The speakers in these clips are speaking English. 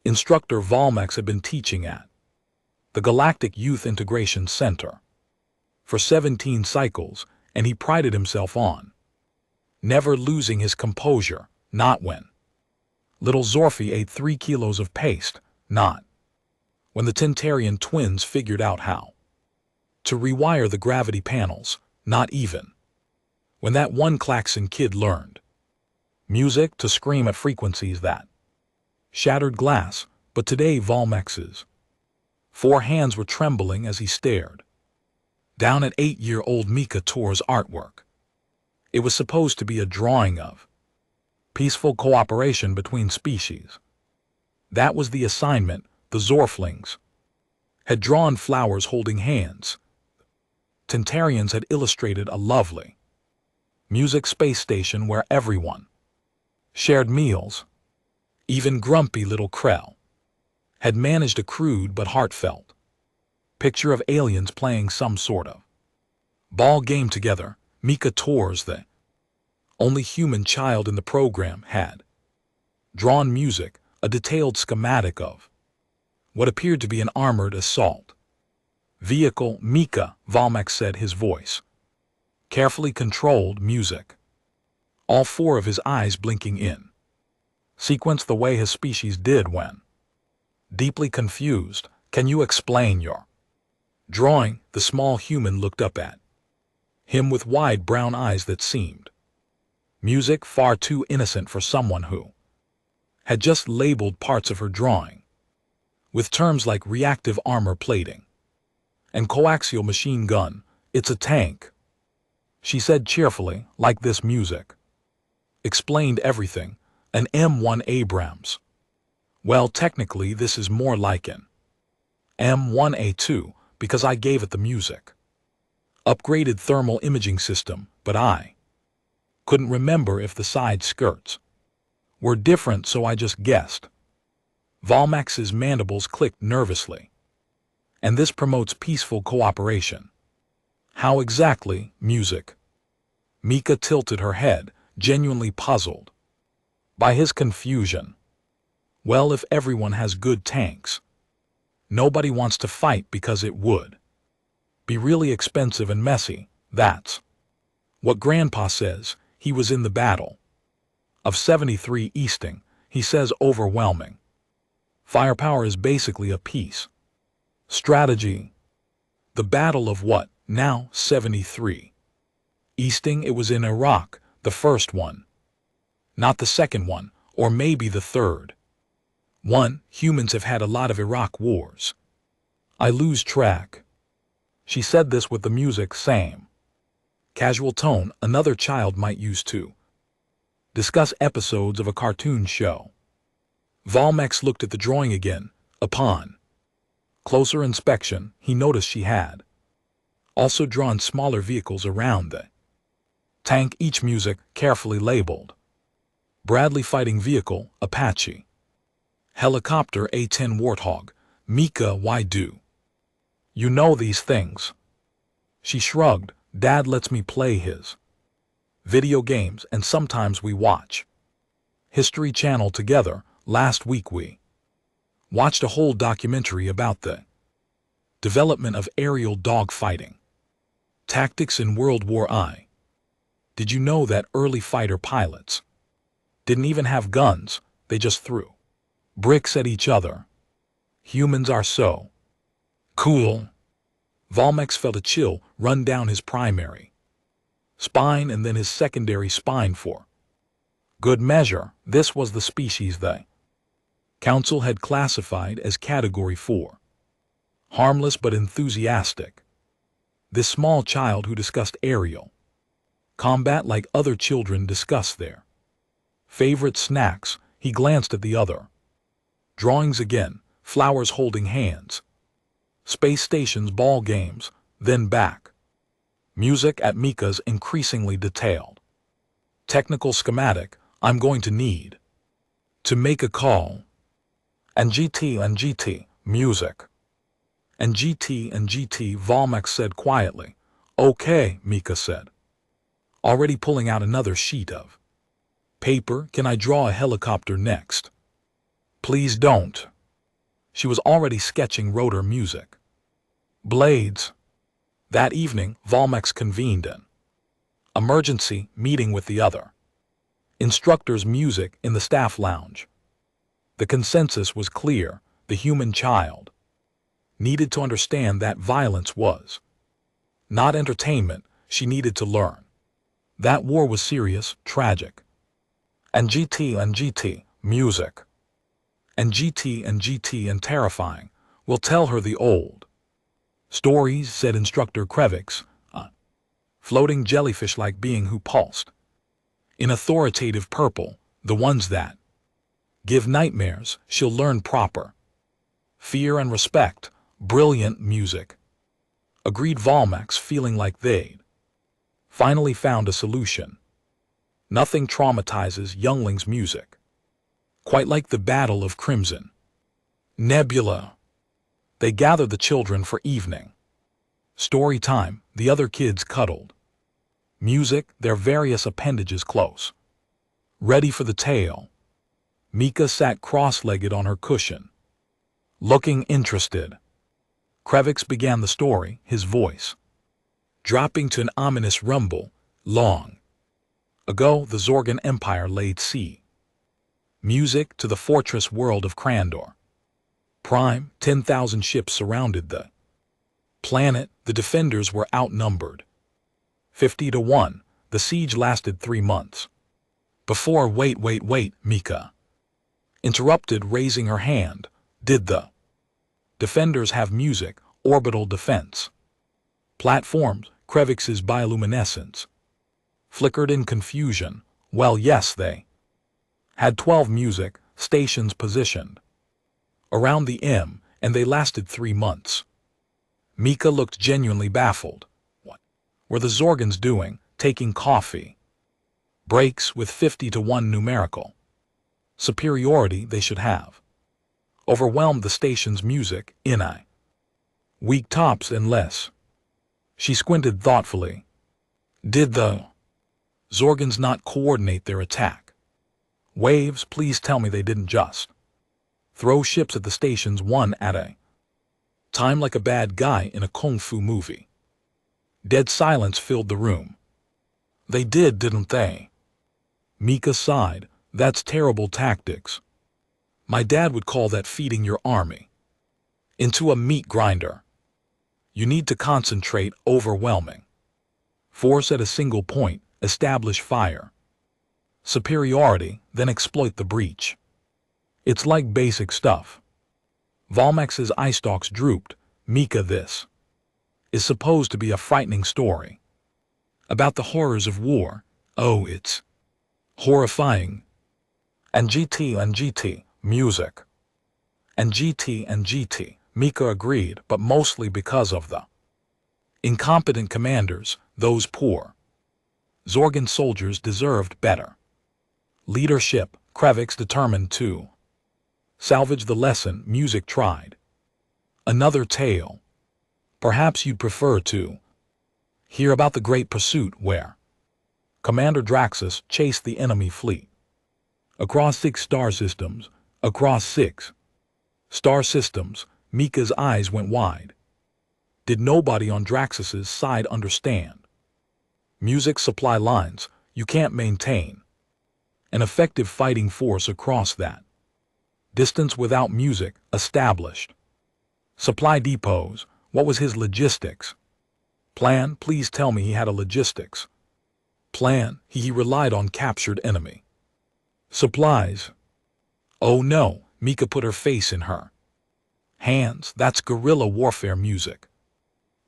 instructor Valmex had been teaching at the Galactic Youth Integration Center for 17 cycles, and he prided himself on never losing his composure, not when little Zorphy ate 3 kilos of paste, not when the Tentarian twins figured out how to rewire the gravity panels, not even when that one Klaxon kid learned music to scream at frequencies that shattered glass. But today Valmex's 4 hands were trembling as he stared down at 8-year-old Mika Tor's artwork. It was supposed to be a drawing of peaceful cooperation between species. That was the assignment. The Zorflings had drawn flowers holding hands. Tentarians had illustrated a lovely music space station where everyone shared meals. Even grumpy little Krell had managed a crude but heartfelt picture of aliens playing some sort of ball game together. Mika Tor's, the only human child in the program, had drawn music, a detailed schematic of what appeared to be an armored assault vehicle. Mika, Valmex said, his voice carefully controlled. Music, all 4 of his eyes blinking in sequence the way his species did when deeply confused. Can you explain your drawing? The small human looked up at him with wide brown eyes that seemed music far too innocent for someone who had just labeled parts of her drawing with terms like reactive armor plating and coaxial machine gun. It's a tank, she said cheerfully, like this music explained everything. An M1 Abrams. Well, technically this is more like an M1A2 because I gave it the music upgraded thermal imaging system, but I couldn't remember if the side skirts were different, so I just guessed. Valmex's mandibles clicked nervously. And this promotes peaceful cooperation. How exactly? Music. Mika tilted her head, genuinely puzzled by his confusion. Well, if everyone has good tanks, nobody wants to fight because it would be really expensive and messy. That's what Grandpa says. He was in the battle of 73 Easting. He says overwhelming firepower is basically a peace strategy. The battle of what? Now 73 Easting. It was in Iraq, the first one. Not the second one, or maybe the third one. Humans have had a lot of Iraq wars. I lose track. She said this with the music same casual tone another child might use to discuss episodes of a cartoon show. Valmex looked at the drawing again. Upon closer inspection, he noticed she had also drawn smaller vehicles around the tank, each music carefully labeled. Bradley fighting vehicle, Apache. Helicopter, A-10 Warthog. Mika, why do you know these things? She shrugged. Dad lets me play his video games, and sometimes we watch History Channel together. Last week we watched a whole documentary about the development of aerial dogfighting tactics in World War I. Did you know that early fighter pilots didn't even have guns? They just threw bricks at each other. Humans are so cool. Valmex felt a chill run down his primary spine and then his secondary spine for good measure. This was the species the Council had classified as Category 4. Harmless but enthusiastic. This small child who discussed aerial combat like other children discuss their favorite snacks. He glanced at the other drawings again. Flowers holding hands. Space stations, ball games, then back. Music at Mika's increasingly detailed technical schematic. I'm going to need to make a call. And GT, music. And GT, Valmex said quietly. Okay, Mika said, already pulling out another sheet of paper. Can I draw a helicopter next? Please don't. She was already sketching rotor music. Blades. That evening, Volmex convened an emergency meeting with the other instructors' music in the staff lounge. The consensus was clear: the human child needed to understand that violence was not entertainment. She needed to learn that war was serious, tragic. And GT, music. And GT and terrifying. Will tell her the old stories, said Instructor Krevix, a floating jellyfish-like being who pulsed in authoritative purple, the ones that give nightmares. She'll learn proper fear and respect. Brilliant music, agreed Volmex, feeling like they'd finally found a solution. Nothing traumatizes younglings' music quite like the Battle of Crimson Nebula. They gathered the children for evening story time. The other kids cuddled music, their various appendages close, ready for the tale. Mika sat cross-legged on her cushion, looking interested. Krevix began the story, his voice dropping to an ominous rumble. Long ago, the Zorgan Empire laid sea music to the fortress world of Krandor. Prime, 10,000 ships surrounded the planet. The defenders were outnumbered 50 to 1. The siege lasted 3 months. Before, wait, Mika interrupted, raising her hand. Did the defenders have music? Orbital defense platforms. Krevix's bioluminescence flickered in confusion. Well, yes, they had 12 music stations positioned around the M, and they lasted 3 months. Mika looked genuinely baffled. What were the Zorgans doing? Taking coffee breaks with 50 to 1 numerical superiority. They should have overwhelmed the station's music in a week tops, unless. She squinted thoughtfully. Did the Zorgans not coordinate their attack waves? Please tell me they didn't just throw ships at the stations one at a time like a bad guy in a kung fu movie. Dead silence filled the room. They did, didn't they? Mika sighed. That's terrible tactics. My dad would call that feeding your army into a meat grinder. You need to concentrate. Overwhelming force at a single point. Establish fire superiority, then exploit the breach. It's like basic stuff. Volmex's eye stalks drooped. Mika, this is supposed to be a frightening story about the horrors of war. Oh, it's horrifying. And GT, music. And GT, Mika agreed, but mostly because of the incompetent commanders. Those poor Zorgan soldiers deserved better leadership. Krevix determined to salvage the lesson. Music tried another tale. Perhaps you'd prefer to hear about the Great Pursuit, where Commander Draxus chased the enemy fleet across 6 star systems. Across 6 star systems. Mika's eyes went wide. Did nobody on Draxus's side understand? Music supply lines. You can't maintain an effective fighting force across that distance without music. Established supply depots. What was his logistics plan? Please tell me he had a logistics plan. He relied on captured enemy supplies. Oh no, Mika put her face in her hands. That's guerrilla warfare music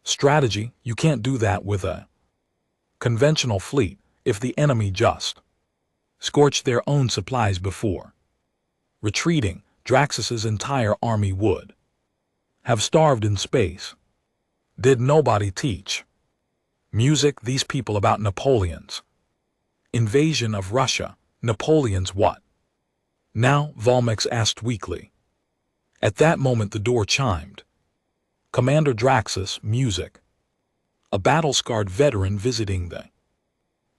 strategy. You can't do that with a conventional fleet. If the enemy just scorched their own supplies before retreating, Draxus's entire army would have starved in space. Did nobody teach music these people about Napoleon's invasion of Russia? Napoleon's what now? Volmex asked weakly. At that moment the door chimed. Commander Draxus, music. A battle-scarred veteran visiting the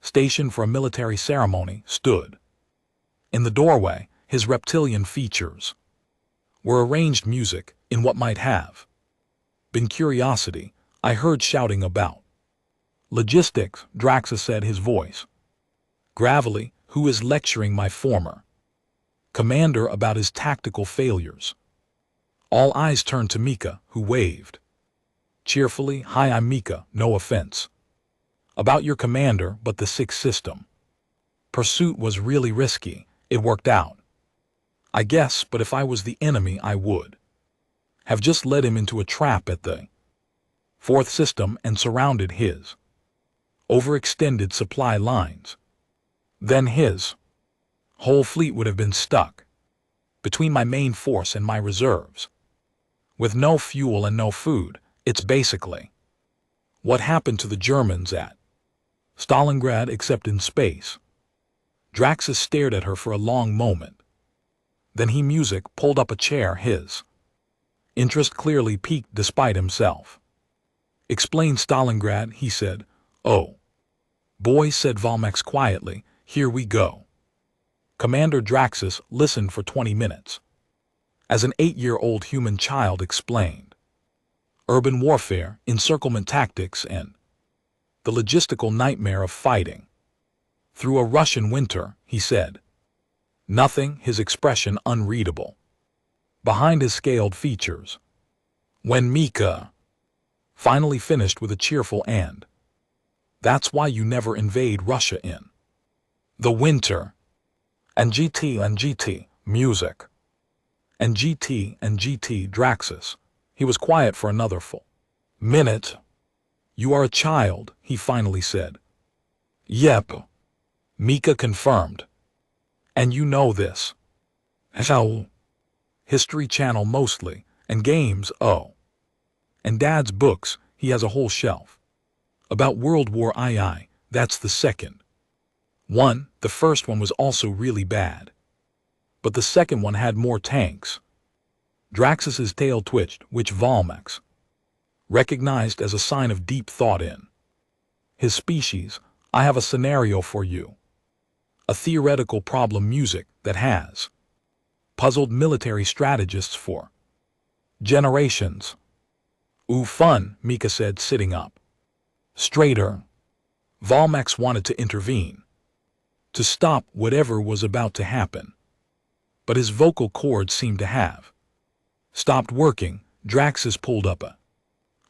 station for a military ceremony stood in the doorway, his reptilian features were arranged music in what might have been curiosity I heard shouting about. Logistics, Draxa said, his voice gravelly, who is lecturing my former commander about his tactical failures. All eyes turned to Mika, who waved cheerfully. Hi, I'm Mika, no offense about your commander, but the sixth system pursuit was really risky. It worked out, I guess, but if I was the enemy I would have just led him into a trap at the fourth system and surrounded his overextended supply lines. Then his whole fleet would have been stuck between my main force and my reserves. With no fuel and no food, it's basically what happened to the Germans at Stalingrad, except in space. Draxa stared at her for a long moment. Then he pulled up a chair, his interest clearly piqued despite himself. Explain Stalingrad, he said. Oh, boy, said Valmex quietly, here we go. Commander Draxus listened for 20 minutes. As an 8-year-old human child explained urban warfare, encirclement tactics, and the logistical nightmare of fighting through a Russian winter, he said. Nothing, his expression unreadable behind his scaled features. When Mika finally finished with a cheerful "and that's why you never invade Russia in the winter. And GT, music. And GT, Draxus. He was quiet for another full minute. You are a child, he finally said. Yep, Mika confirmed. And you know this. How? History Channel mostly, and games, oh. And Dad's books, he has a whole shelf. About World War II, that's the second one. The first one was also really bad, but the second one had more tanks. Draxus's tail twitched, which Valmex recognized as a sign of deep thought in his species. I have a scenario for you. A theoretical problem music that has puzzled military strategists for generations. Ooh, fun, Mika said, sitting up straighter. Valmex wanted to intervene, to stop whatever was about to happen, but his vocal cords seemed to have stopped working. Draxus pulled up a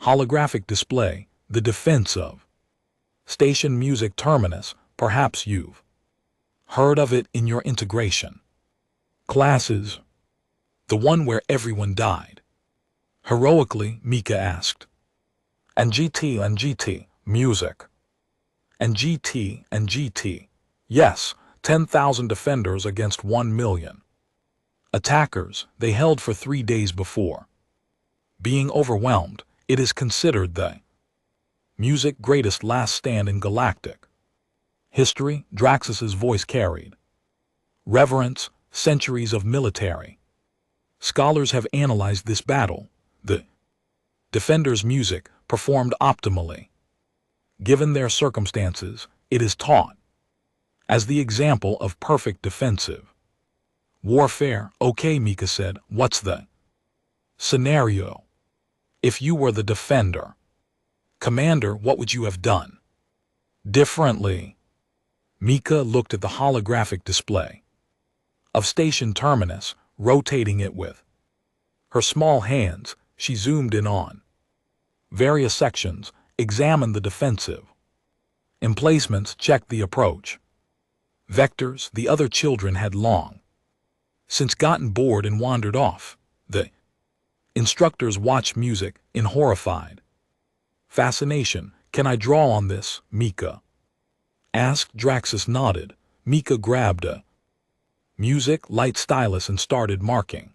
holographic display, the defense of station music terminus. Perhaps you've heard of it in your integration classes. The one where everyone died heroically, Mika asked. And GT, music. And GT, yes, 10,000 defenders against 1 million attackers they held for 3 days before being overwhelmed. It is considered the music greatest last stand in galactic history. Draxus's voice carried reverence. Centuries of military scholars have analyzed this battle. The defenders' music performed optimally. Given their circumstances, it is taught as the example of perfect defensive warfare. Okay, Mika said, what's the scenario? If you were the defender commander, what would you have done differently? Mika looked at the holographic display of station terminus, rotating it with her small hands. She zoomed in on various sections, examined the defensive emplacements, checked the approach vectors. The other children had long since gotten bored and wandered off. The instructors watched music in horrified fascination. Can I draw on this? Mika asked. Draxus nodded. Mika grabbed a music light stylus and started marking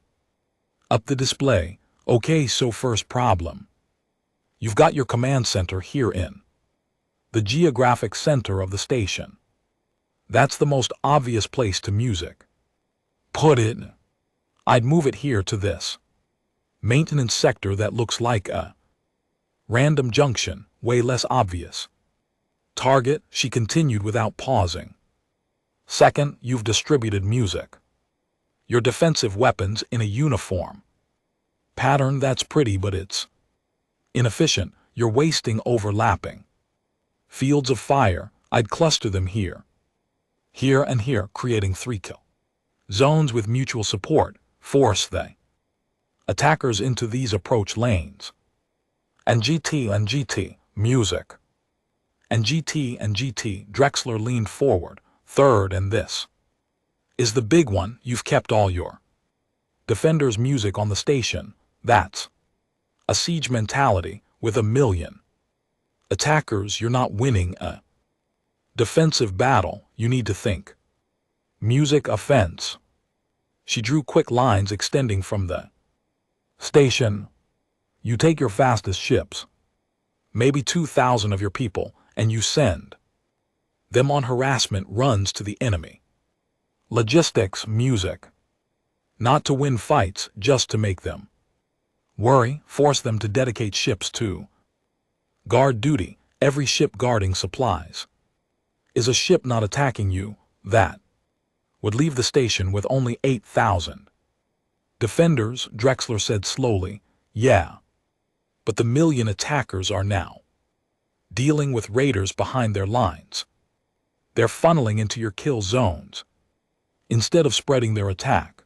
up the display. Okay, so first problem. You've got your command center here in the geographic center of the station. That's the most obvious place to music put it. I'd move it here to this maintenance sector that looks like a random junction, way less obvious target, she continued without pausing. Second, you've distributed music, your defensive weapons, in a uniform Pattern, that's pretty, but it's inefficient. You're wasting overlapping. Fields of fire, I'd cluster them here. Here and here, creating 3 kill zones with mutual support, force the attackers into these approach lanes. And GT, music. And GT, Drexler leaned forward, third, and this is the big one. You've kept all your defenders' music on the station. That's a siege mentality with 1,000,000 attackers. You're not winning a defensive battle. You need to think music offense. She drew quick lines extending from the station. You take your fastest ships, maybe 2,000 of your people, and you send them on harassment runs to the enemy. Logistics, music. Not to win fights, just to make them worry. Force them to dedicate ships to guard duty. Every ship guarding supplies. Is a ship not attacking you, that would leave the station with only 8,000 defenders, Drexler said slowly. Yeah, but the 1,000,000 attackers are now dealing with raiders behind their lines. They're funneling into your kill zones instead of spreading their attack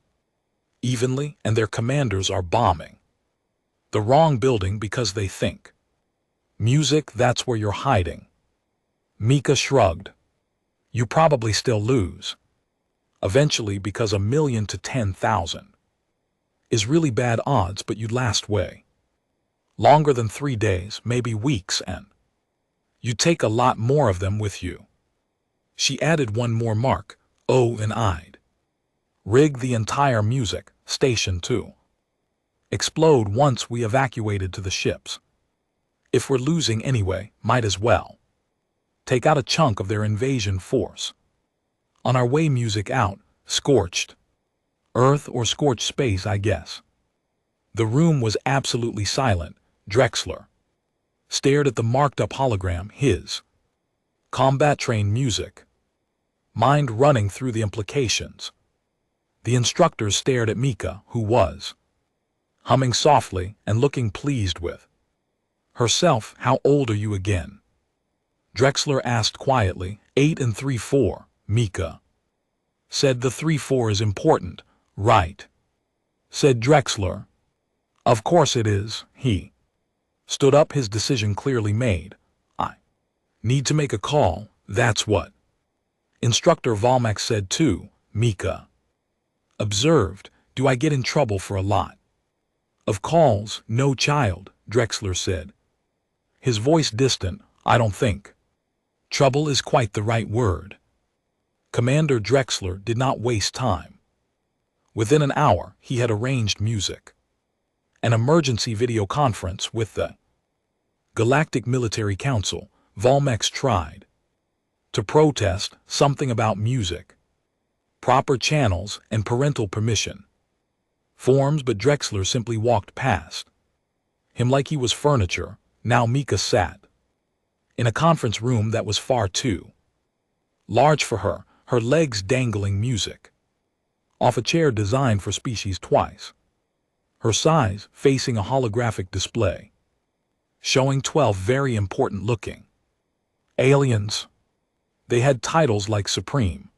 evenly, and their commanders are bombing the wrong building because they think music, that's where you're hiding. Mika shrugged. You probably still lose eventually, because 1,000,000 to 10,000 is really bad odds, but you'd last way longer than 3 days, maybe weeks, and you take a lot more of them with you. She added one more mark. Oh, and I'd rig the entire music station to explode once we evacuated to the ships. If we're losing anyway, might as well take out a chunk of their invasion force. On our way, music out, scorched earth or scorched space, I guess. The room was absolutely silent. Drexler stared at the marked-up hologram, his combat-trained music, mind running through the implications. The instructors stared at Mika, who was humming softly and looking pleased with herself. How old are you again? Drexler asked quietly. 8 3/4, Mika said. The 3/4 is important, right? Said Drexler. Of course it is. He stood up, his decision clearly made. I need to make a call, that's what Instructor Valmax said too. Mika observed. Do I get in trouble for a lot of calls? No, child, Drexler said, his voice distant. I don't think trouble is quite the right word. Commander Drexler did not waste time. Within an hour, he had arranged music, an emergency video conference with the Galactic Military Council. Valmax tried to protest something about music, proper channels, and parental permission forms, but Drexler simply walked past him like he was furniture. Now Mika sat in a conference room that was far too large for her, her legs dangling music off a chair designed for species twice her size, facing a holographic display showing 12 very important-looking aliens. They had titles like Supreme,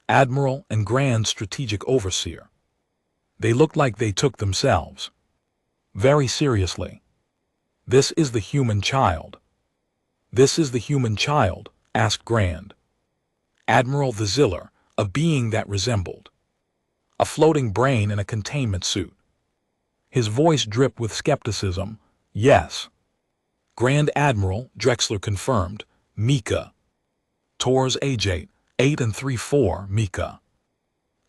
Admiral, and Grand Strategic Overseer. They looked like they took themselves very seriously. This is the human child. This is the human child, asked Grand Admiral the Ziller, a being that resembled a floating brain in a containment suit. His voice dripped with skepticism. Yes, Grand Admiral, Drexler confirmed. Mika. Tor's age 8 3/4, Mika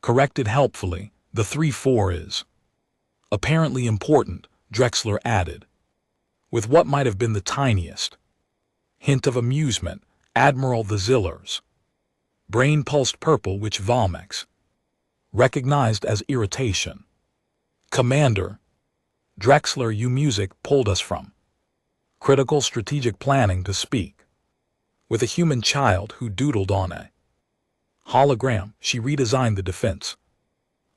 corrected helpfully. The 3/4 is apparently important, Drexler added, with what might have been the tiniest hint of amusement. Admiral the Ziller's brain pulsed purple, which Valmax recognized as irritation. Commander Drexler, you music pulled us from critical strategic planning to speak with a human child who doodled on a hologram. She redesigned the defense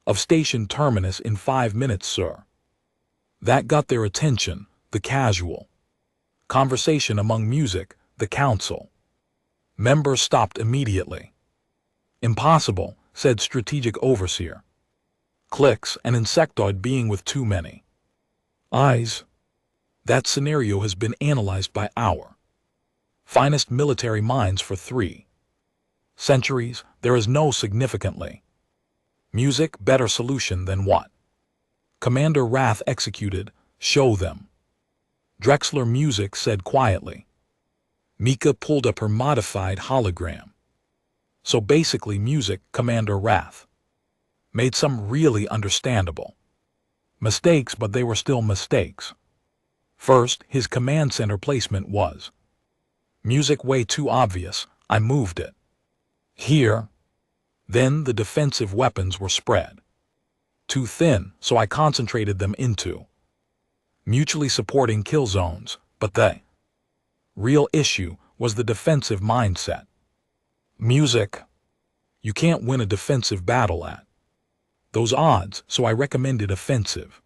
of Station Terminus in 5 minutes, sir. That got their attention, the casual conversation among music, the council members stopped immediately. Impossible, said strategic overseer. Clicks, an insectoid being with too many eyes. That scenario has been analyzed by our finest military minds for 3 centuries. There is no significantly music better solution than what Commander Wrath executed. Show them. Drexler Music said quietly. Mika pulled up her modified hologram. So basically music, Commander Wrath made some really understandable mistakes, but they were still mistakes. First, his command center placement was music way too obvious. I moved it here. Then the defensive weapons were spread too thin, so I concentrated them into mutually supporting kill zones. But the real issue was the defensive mindset. Music. You can't win a defensive battle at those odds, so I recommended offensive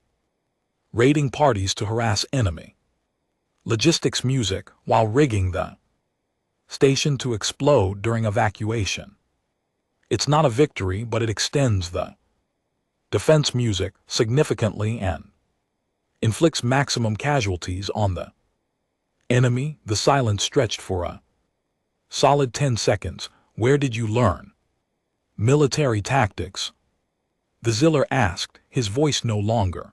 raiding parties to harass enemy logistics music while rigging the station to explode during evacuation. It's not a victory, but it extends the defense music significantly and inflicts maximum casualties on the enemy. The silence stretched for a solid 10 seconds. Where did you learn military tactics? The Ziller asked, his voice no longer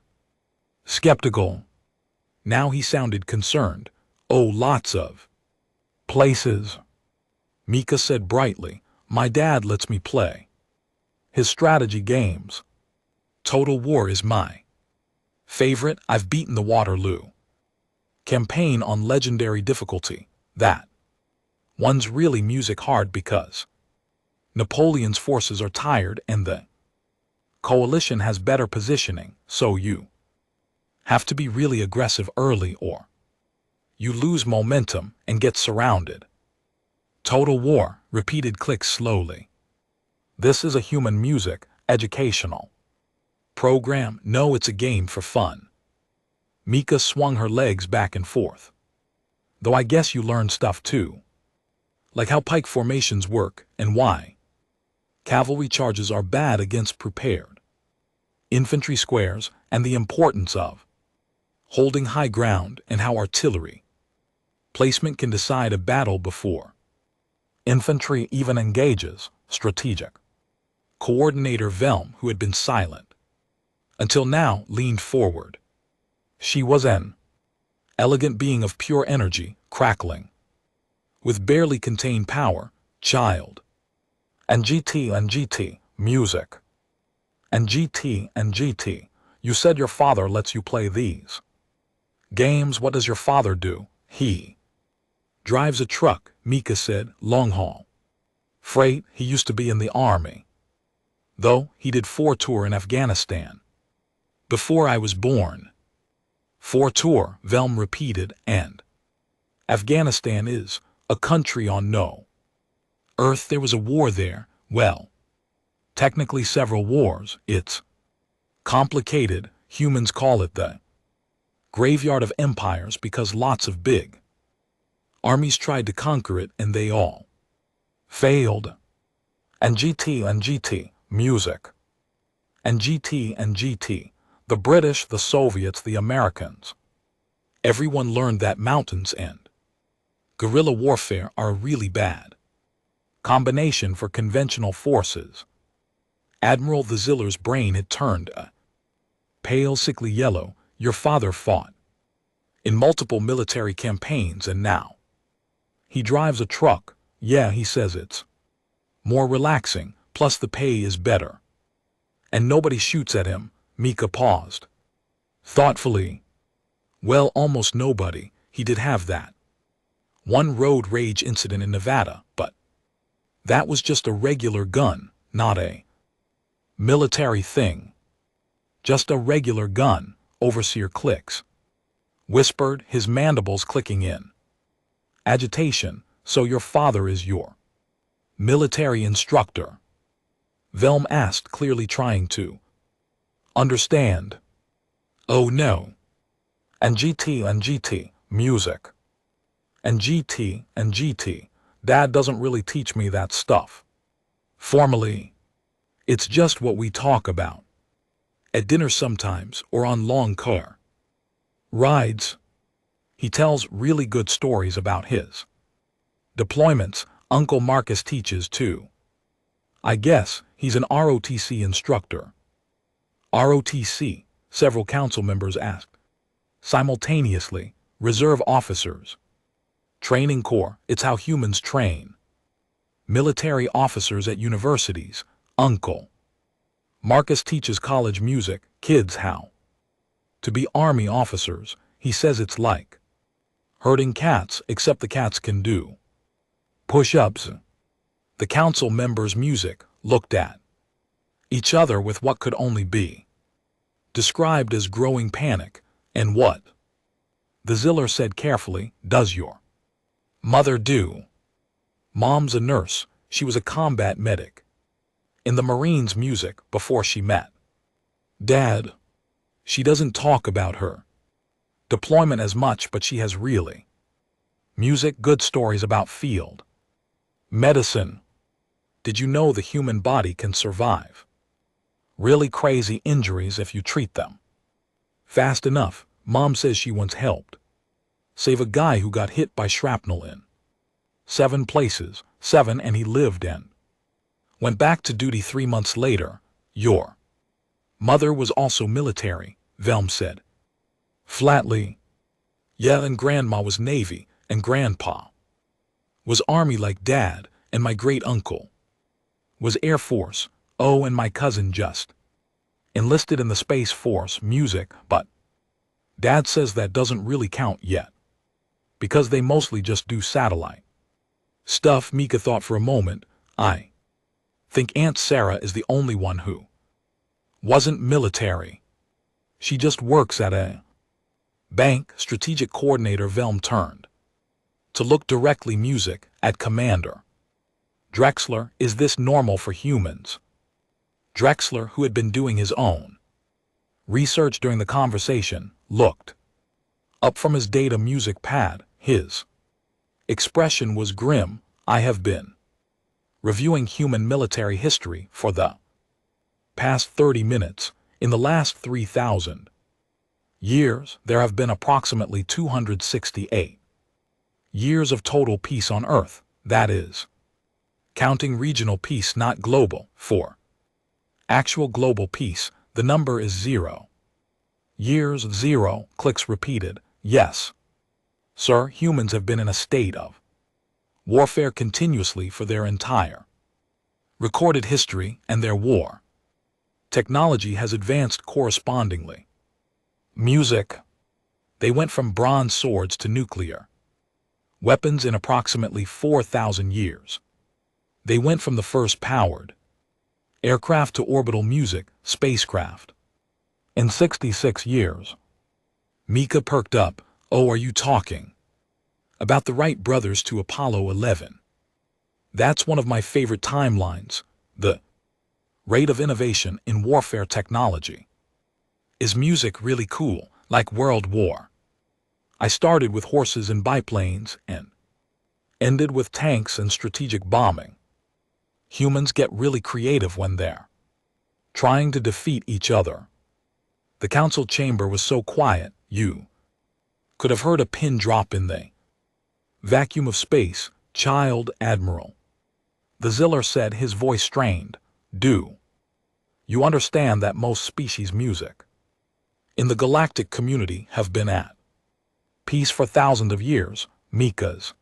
skeptical. Now he sounded concerned. Oh, lots of places. Mika said brightly, my dad lets me play his strategy games. Total War is my favorite. I've beaten the Waterloo campaign on legendary difficulty. That one's really music hard because Napoleon's forces are tired and the coalition has better positioning, so you have to be really aggressive early or you lose momentum and get surrounded. Total War, repeated Click slowly. This is a human music, educational program. No, it's a game for fun. Mika swung her legs back and forth. Though I guess you learn stuff too. Like how pike formations work and why cavalry charges are bad against prepared infantry squares, and the importance of holding high ground, and how artillery placement can decide a battle before infantry even engages. Strategic coordinator Velm, who had been silent until now, leaned forward. She was an elegant being of pure energy, crackling with barely contained power. Child. And GT, music. And GT, you said your father lets you play these games. What does your father do? He drives a truck, Mika said, long haul freight. He used to be in the army, though he did 4 tour in Afghanistan before I was born. 4 tour, Velm repeated, and Afghanistan is a country on no earth. There was a war there. Well, technically several wars. It's complicated. Humans call it the graveyard of empires because lots of big armies tried to conquer it and they all failed. And GT, music. And GT, the British, the Soviets, the Americans. Everyone learned that mountains and guerrilla warfare are a really bad combination for conventional forces. Admiral the Ziller's brain had turned a pale, sickly yellow. Your father fought in multiple military campaigns and now he drives a truck. Yeah, he says it's more relaxing, plus the pay is better. And nobody shoots at him. Mika paused thoughtfully. Well, almost nobody. He did have that one road rage incident in Nevada, but that was just a regular gun, not a military thing. Just a regular gun, Overseer Clicks whispered, his mandibles clicking in agitation. So your father is your military instructor? Velm asked, clearly trying to understand. Oh no. And GT, music. And GT. Dad doesn't really teach me that stuff. Formally, it's just what we talk about. At dinner sometimes, or on long car rides. He tells really good stories about his deployments. Uncle Marcus teaches too. I guess he's an ROTC instructor. ROTC, several council members asked. Simultaneously, reserve officers. Training Corps, it's how humans train. Military officers at universities, Uncle Marcus teaches college music, kids how to be Army officers. He says it's like herding cats, except the cats can do push-ups. The council members' music looked at each other with what could only be described as growing panic. And what? The Ziller said carefully, does your mother do? Mom's a nurse. She was a combat medic in the Marines. Music before she met Dad. She doesn't talk about her deployment as much, but she has really music, good stories about field medicine. Did you know the human body can survive really crazy injuries if you treat them fast enough? Mom says she once helped save a guy who got hit by shrapnel in 7 places, and he lived and went back to duty 3 months later. Your mother was also military, Velm said flatly. Yeah, and Grandma was Navy, and Grandpa was Army like Dad, and my great-uncle was Air Force. Oh, and my cousin just enlisted in the Space Force. Music, but Dad says that doesn't really count yet, because they mostly just do satellite stuff. Mika thought for a moment. I think Aunt Sarah is the only one who wasn't military. She just works at a bank. Strategic coordinator Velm turned to look directly. Music at Commander Drexler. Is this normal for humans? Drexler, who had been doing his own research during the conversation, looked up from his data music pad. His expression was grim. I have been reviewing human military history for the past 30 minutes. In the last 3,000 years, there have been approximately 268 years of total peace on Earth. That is, counting regional peace, not global. For actual global peace, the number is 0 years. 0. Clicks repeated. Yes, sir, humans have been in a state of warfare continuously for their entire recorded history, and their war technology has advanced correspondingly. Music. They went from bronze swords to nuclear weapons in approximately 4,000 years. They went from the first powered aircraft to orbital music spacecraft in 66 years. Mika perked up. Oh, are you talking about the Wright brothers to Apollo 11? That's one of my favorite timelines. The rate of innovation in warfare technology. Is music really cool, like World War? I started with horses and biplanes and ended with tanks and strategic bombing. Humans get really creative when they're trying to defeat each other. The council chamber was so quiet, you could have heard a pin drop in the vacuum of space. Child Admiral, the Ziller said, his voice strained. Do you understand that most species music in the galactic community have been at peace for thousands of years? Mika's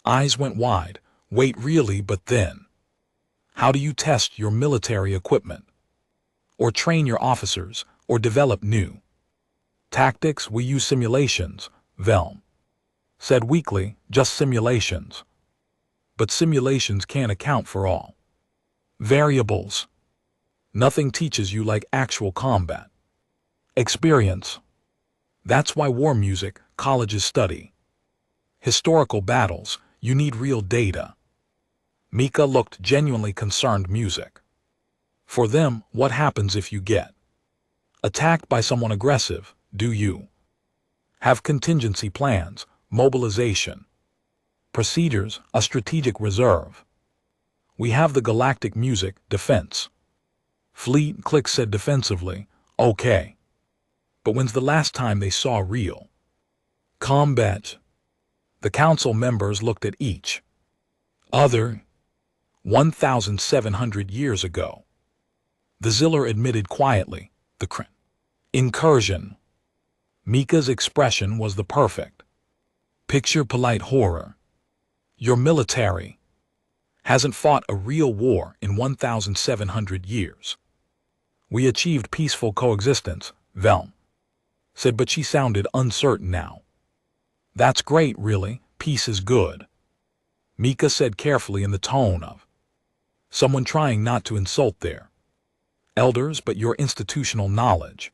eyes went wide. Wait, really? But then, how do you test your military equipment, or train your officers, or develop new tactics? We use simulations, Velm said weakly. Just simulations. But simulations can't account for all variables. Nothing teaches you like actual combat experience. That's why war music colleges study historical battles. You need real data. Mika looked genuinely concerned. Music. For them, what happens if you get attacked by someone aggressive? Do you Have contingency plans, mobilization. Procedures, a strategic reserve. We have the galactic music, defense. Fleet, Click said defensively, okay. But when's the last time they saw real combat? The council members looked at each other. 1,700 years ago. The Ziller admitted quietly, the incursion. Mika's expression was the perfect picture, polite horror. Your military hasn't fought a real war in 1,700 years. We achieved peaceful coexistence, Velm said, but she sounded uncertain now. That's great, really, peace is good. Mika said carefully in the tone of someone trying not to insult their elders, but your institutional knowledge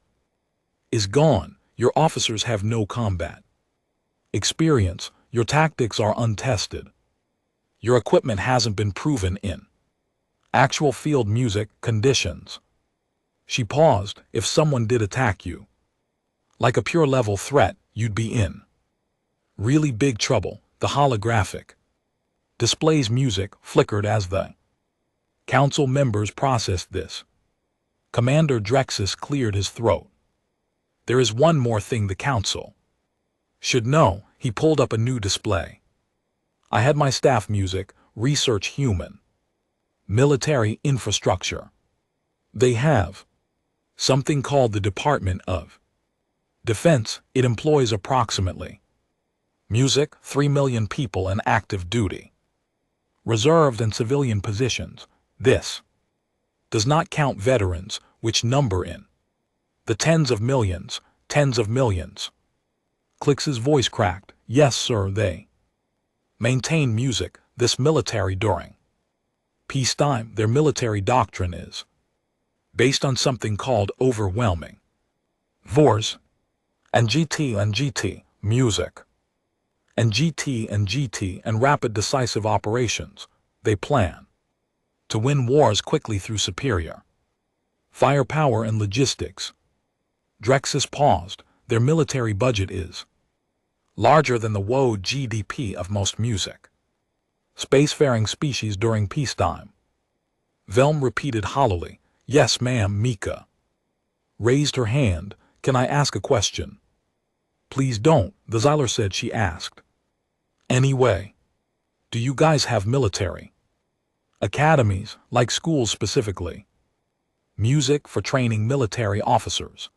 is gone. Your officers have no combat experience. Your tactics are untested. Your equipment hasn't been proven in actual field music conditions. She paused. If someone did attack you, like a pure level threat, you'd be in really big trouble. The holographic display's music flickered as the council members processed this. Commander Drexus cleared his throat. There is one more thing the council should know. He pulled up a new display. I had my staff music, research human military infrastructure. They have something called the Department of Defense. It employs approximately music, 3 million people in active duty, reserved and civilian positions. This does not count veterans, which number in the tens of millions. Clix's voice cracked. Yes, sir, they maintain music, this military during peacetime. Their military doctrine is based on something called overwhelming force and GT music. And GT and rapid decisive operations. They plan to win wars quickly through superior firepower and logistics. Drexus paused. Their military budget is larger than the world GDP of most music spacefaring species during peacetime. Velm repeated hollowly. Yes, ma'am. Mika raised her hand. Can I ask a question? Please don't, the Xyler said. She asked. Anyway, do you guys have military academies, like schools specifically? Music for training military officers.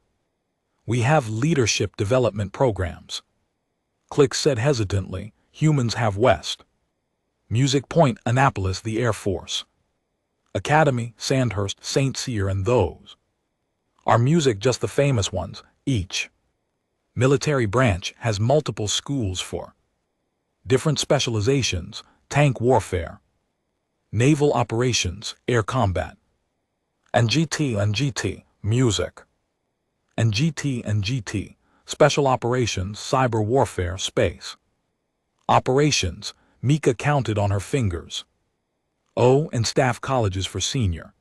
We have leadership development programs. Click said hesitantly. Humans have West Music Point, Annapolis, the Air Force Academy, Sandhurst, St. Cyr, and those are music, just the famous ones. Each military branch has multiple schools for different specializations: tank warfare, naval operations, air combat, and GT music, and GT special operations, cyber warfare, space operations. Mika counted on her fingers. Oh, and staff colleges for senior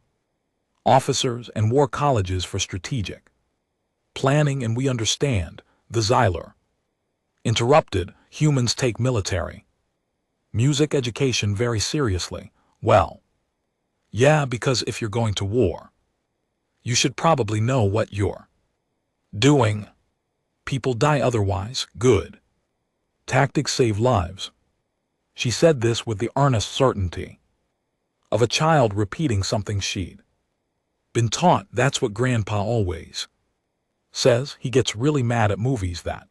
officers and war colleges for strategic planning. And we understand, the Xyler interrupted. Humans take military music education very seriously. Well, yeah, because if you're going to war, you should probably know what you're doing. People die otherwise. Good tactics save lives. She said this with the earnest certainty of a child repeating something she'd been taught. That's what Grandpa always says. He gets really mad at movies that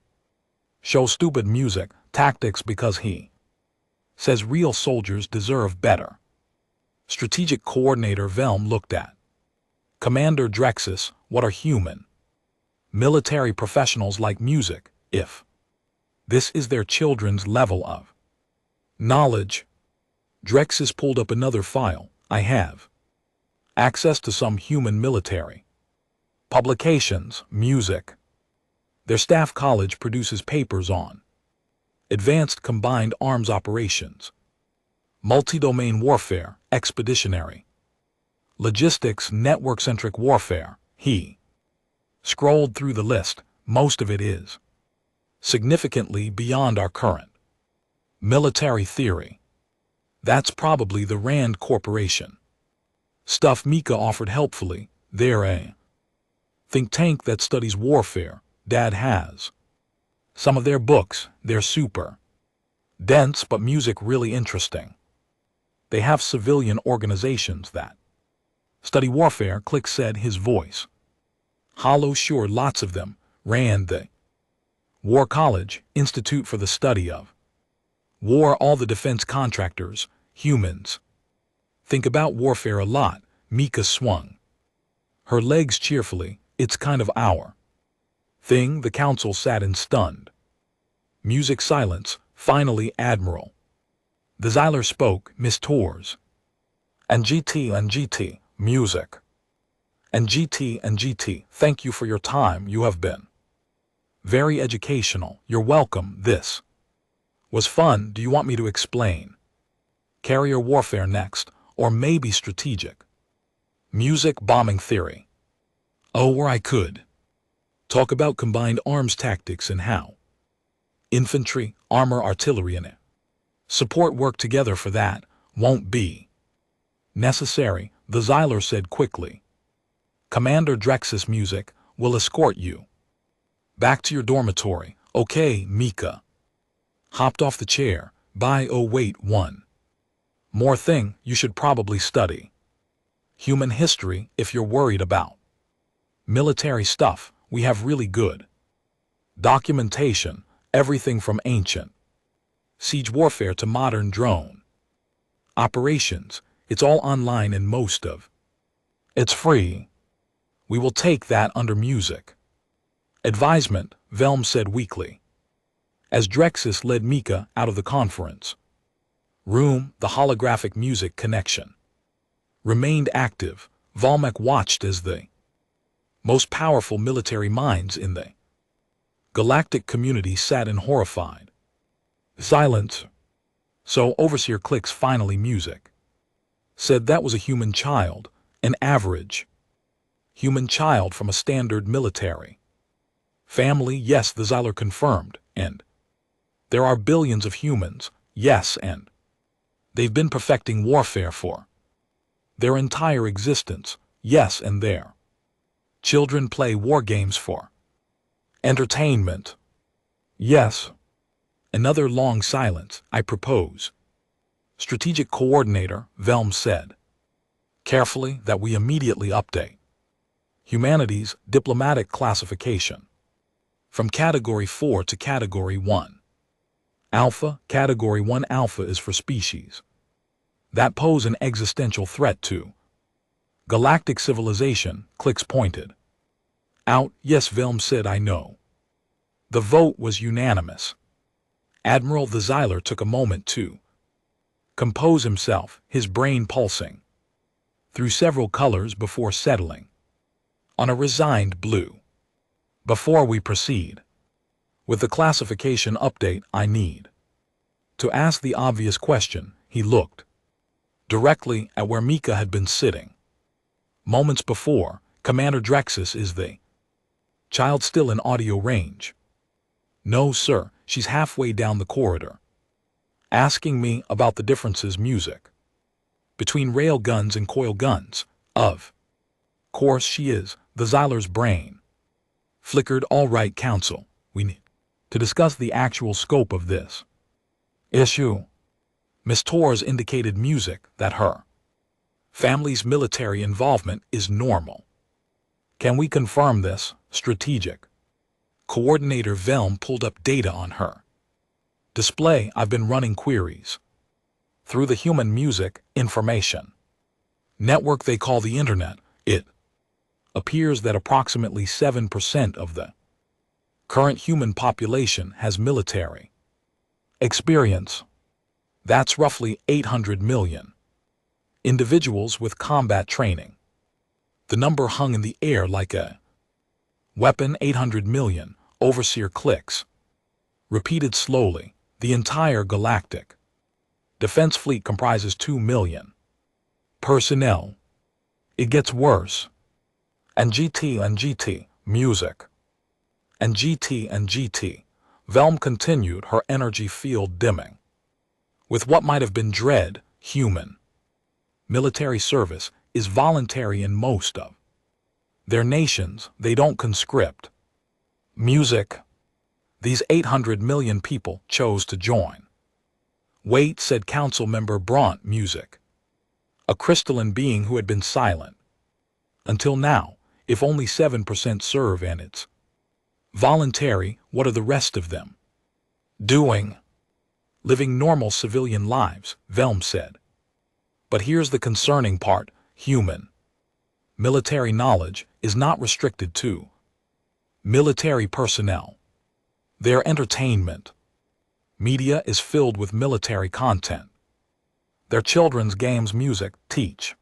show stupid music tactics because he says real soldiers deserve better. Strategic Coordinator Velm looked at Commander Drexus. What are human military professionals like music, if this is their children's level of knowledge? Drexus pulled up another file. I have access to some human military publications, music. Their staff college produces papers on advanced combined arms operations, multi-domain warfare, expeditionary logistics, network-centric warfare. He scrolled through the list. Most of it is significantly beyond our current military theory. That's probably the Rand Corporation stuff Mika offered helpfully. They're a think tank that studies warfare. Dad has some of their books. They're super dense but music really interesting. They have civilian organizations that study warfare, Click said, his voice hollow. Sure, lots of them. Rand, the War College, Institute for the Study of War, all the defense contractors, humans. Think about warfare a lot. Mika swung her legs cheerfully. It's kind of our thing. The council sat in stunned music silence. Finally, Admiral the Zeiler spoke. Miss Tors. And GT, music. And GT, thank you for your time. You have been very educational. You're welcome. This was fun. Do you want me to explain carrier warfare next, or maybe strategic music bombing theory? Oh, or I could talk about combined arms tactics and how infantry, armor, artillery, and support work together. For that won't be necessary, the Zeiler said quickly. Commander Drexus, music will escort you back to your dormitory. Okay, Mika hopped off the chair. Bye. Oh wait, one more thing. You should probably study human history if you're worried about military stuff. We have really good documentation, everything from ancient siege warfare to modern drone operations. It's all online and most of it's free. We will take that under music advisement, Velm said weakly, as Drexus led Mika out of the conference room. The holographic music connection remained active. Volmek watched as the most powerful military minds in the galactic community sat in horrified silence. So Overseer Clicks finally music said that was a human child, an average human child from a standard military family. Yes, the Zeiler confirmed. And there are billions of humans. Yes, and they've been perfecting warfare for their entire existence. Yes, and their children play war games for entertainment. Yes. Another long silence. I propose, Strategic Coordinator, Velm said carefully, that we immediately update humanity's diplomatic classification from Category 4 to Category 1 Alpha. Category 1 Alpha is for species that pose an existential threat to galactic civilization. Clicks pointed out. Yes, Velm said, I know. The vote was unanimous. Admiral the Zeiler took a moment to compose himself, his brain pulsing through several colors before settling on a resigned blue. Before we proceed with the classification update, I need to ask the obvious question. He looked directly at where Mika had been sitting moments before. Commander Drexus, is the child still in audio range? No, sir. She's halfway down the corridor, asking me about the differences music between rail guns and coil guns. Of course she is. The Zeiler's brain flickered. All right, Council, we need to discuss the actual scope of this issue. Miss Tors indicated music that her family's military involvement is normal. Can we confirm this? Strategic Coordinator Velm pulled up data on her display. I've been running queries through the human music information network they call the Internet. It appears that approximately 7% of the current human population has military experience. That's roughly 800 million individuals with combat training. The number hung in the air like a weapon. 800 million, Overseer Clicks repeated slowly. The entire galactic defense fleet comprises 2 million personnel. It gets worse. And GT, music. And GT, Velm continued, her energy field dimming. With what might have been dread, human. Military service is voluntary in most of their nations. They don't conscript. Music. These 800 million people chose to join. Wait, said Council Member Bront, music. A crystalline being who had been silent. Until now, if only 7% serve and it's voluntary, what are the rest of them doing? Living normal civilian lives, Velm said. But here's the concerning part, human. Military knowledge is not restricted to military personnel. Their entertainment. Media is filled with military content. Their children's games, music, teach.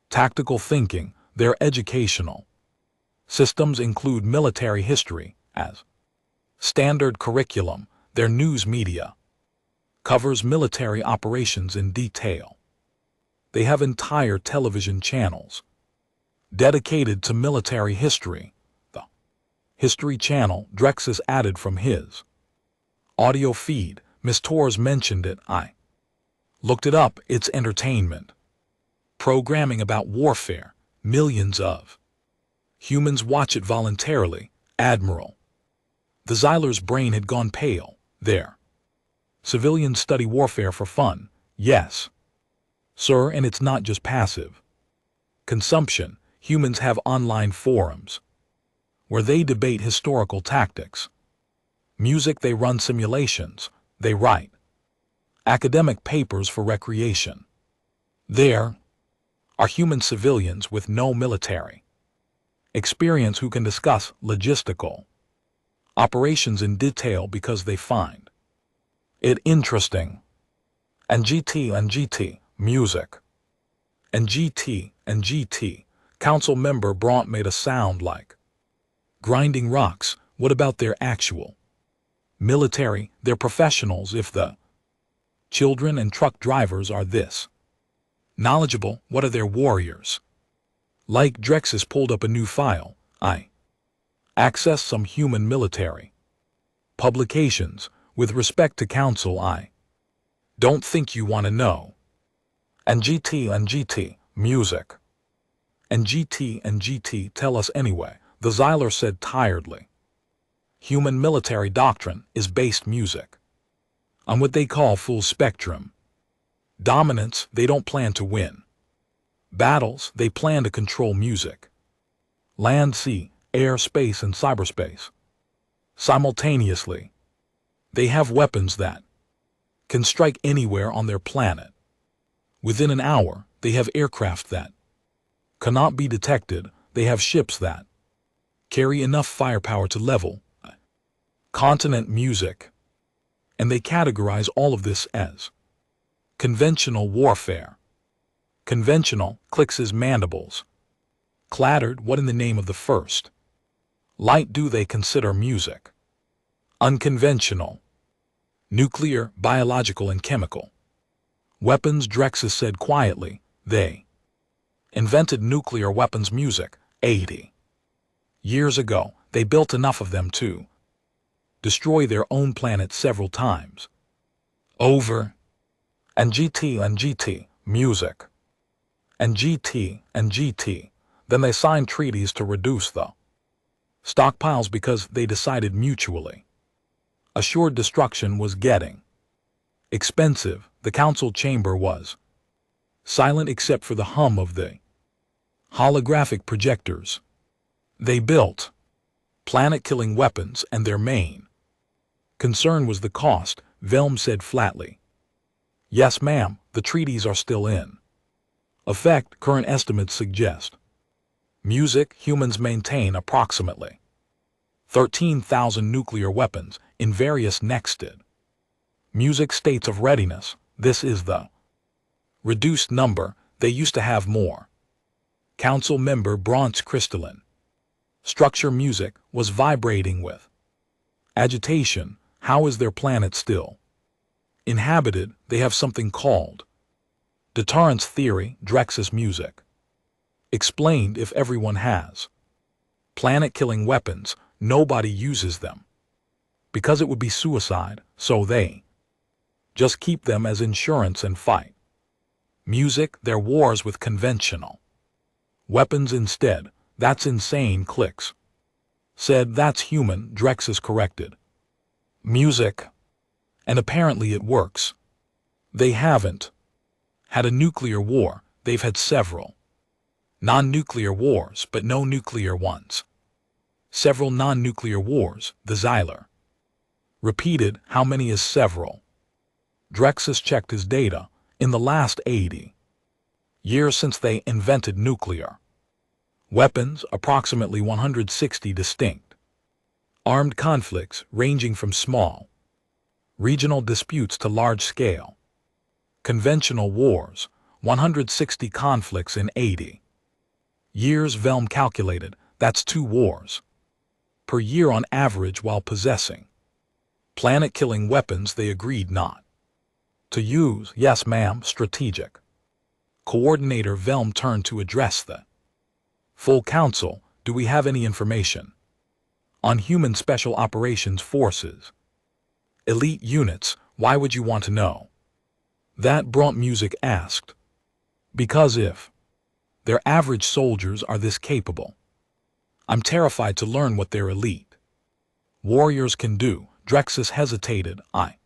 Tactical thinking, their educational systems include military history as standard curriculum. Their news media covers military operations in detail. They have entire television channels dedicated to military history. The History Channel, Drexus added from his audio feed. Miss Torres mentioned it. I looked it up. It's entertainment. Programming about warfare. Millions of humans watch it voluntarily. Admiral. The Zyler's brain had gone pale. There. Civilians study warfare for fun. Yes, sir, and it's not just passive consumption. Humans have online forums where they debate historical tactics. Music, they run simulations. They write academic papers for recreation. There are human civilians with no military experience who can discuss logistical operations in detail because they find it interesting. And GT, music. And GT. Council Member Bront made a sound like grinding rocks. What about their actual military? They're professionals. If the children and truck drivers are this knowledgeable, what are their warriors? Like, Drexus pulled up a new file. I accessed some human military publications. With respect to Council, I don't think you want to know. And GT, music. And GT, tell us anyway, the Zyler said tiredly. Human military doctrine is based music on what they call full spectrum dominance. They don't plan to win battles, they plan to control music. Land, sea, air, space, and cyberspace. Simultaneously, they have weapons that can strike anywhere on their planet. Within an hour, they have aircraft that cannot be detected. They have ships that carry enough firepower to level a continent. Music. And they categorize all of this as conventional warfare. Conventional, clicks his mandibles. Clattered, what in the name of the first light do they consider music? Unconventional. Nuclear, biological, and chemical weapons. Drexus said quietly, they invented nuclear weapons. Music. 80 years ago, they built enough of them to destroy their own planet several times over. And GT, music. And GT. Then they signed treaties to reduce the stockpiles because they decided mutually assured destruction was getting expensive. The council chamber was silent except for the hum of the holographic projectors. They built planet-killing weapons, and their main concern was the cost. Velm said flatly. Yes, ma'am, the treaties are still in effect. Current estimates suggest music, humans maintain approximately 13,000 nuclear weapons in various nexted music states of readiness. This is the reduced number. They used to have more. Council Member Bront's crystalline structure music was vibrating with agitation. How is their planet still inhabited? They have something called deterrence theory. Drexus music explained, if everyone has planet-killing weapons, nobody uses them because it would be suicide, so they just keep them as insurance and fight. Music, their wars with conventional weapons instead. That's insane, Clicks said. That's human, Drexus corrected. Music. And apparently it works. They haven't had a nuclear war, they've had several non-nuclear wars, but no nuclear ones. Several non-nuclear wars, the Xyler repeated. How many is several? Drexus checked his data. In the last 80 years since they invented nuclear weapons, approximately 160 distinct armed conflicts ranging from small regional disputes to large-scale conventional wars, 160 conflicts in 80 years. Velm calculated that's 2 wars per year on average while possessing planet-killing weapons they agreed not to use. Yes, ma'am, strategic coordinator Velm turned to address the full council. Do we have any information on human special operations forces? Elite units, why would you want to know that? Bront Music asked. Because if their average soldiers are this capable, I'm terrified to learn what their elite warriors can do. Drexus hesitated. I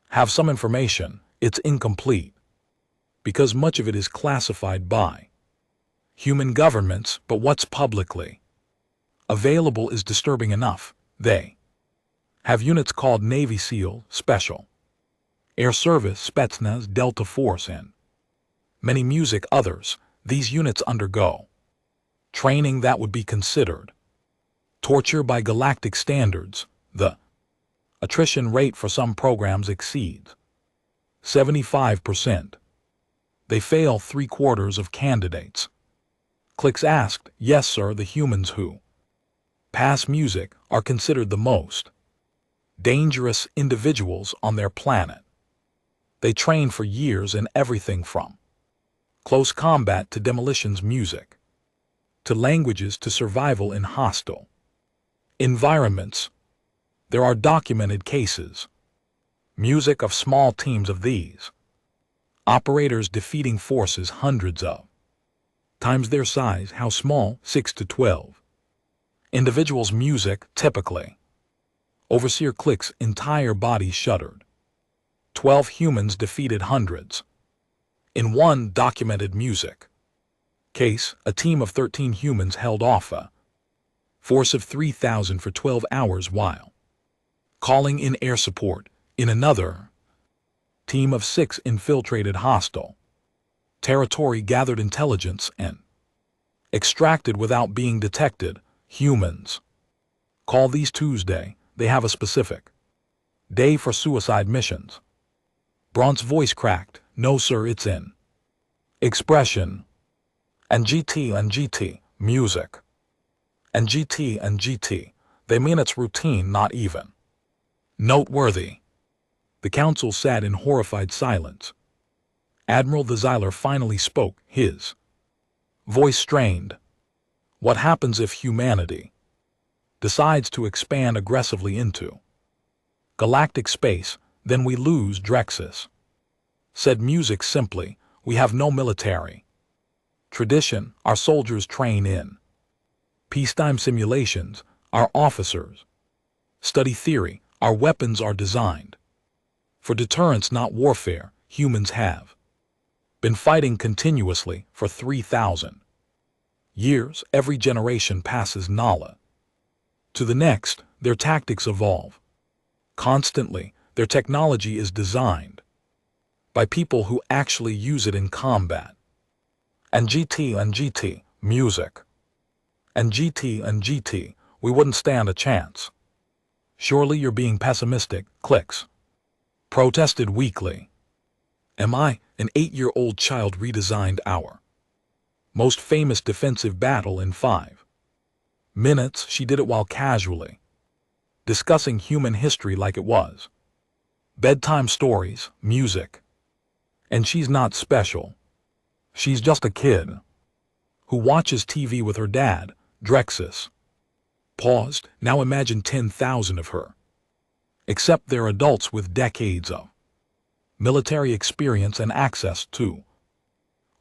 have some information. It's incomplete, because much of it is classified by human governments, but what's publicly available is disturbing enough. They have units called Navy SEAL, Special Air Service, Spetsnaz, Delta Force, and many music others. These units undergo training that would be considered torture by galactic standards. The attrition rate for some programs exceeds 75%. They fail 3/4 of candidates. Clicks asked. Yes, sir. The humans who pass music are considered the most dangerous individuals on their planet. They train for years in everything from close combat to demolitions music, to languages to survival in hostile environments. There are documented cases music of small teams of these operators defeating forces hundreds of times their size. How small? 6 to 12 individuals. Music, typically. Overseer Click's entire body shuddered. 12 humans defeated hundreds. In one documented music case, a team of 13 humans held off a force of 3,000 for 12 hours while calling in air support. In another, team of 6 infiltrated hostile territory, gathered intelligence, and extracted without being detected. Humans call these Tuesday. They have a specific day for suicide missions. Bront's voice cracked. No, sir, it's in expression. And GT, music. And GT, they mean it's routine, not even noteworthy. The council sat in horrified silence. Admiral the Xyler finally spoke, his voice strained. What happens if humanity decides to expand aggressively into galactic space? Then we lose, Drexus said. Music simply. We have no military tradition. Our soldiers train in peacetime simulations. Our officers study theory. Our weapons are designed for deterrence, not warfare. Humans have been fighting continuously for 3,000 years. Every generation passes knowledge to the next. Their tactics evolve constantly. Their technology is designed by people who actually use it in combat. And GT, music. And GT, we wouldn't stand a chance. Surely you're being pessimistic, Clicks protested weakly. Am I? An 8-year-old child redesigned our most famous defensive battle in 5 minutes. She did it while casually discussing human history like it was bedtime stories. Music. And she's not special. She's just a kid who watches TV with her dad. Drexus paused. Now imagine 10,000 of her Except they're adults with decades of military experience and access to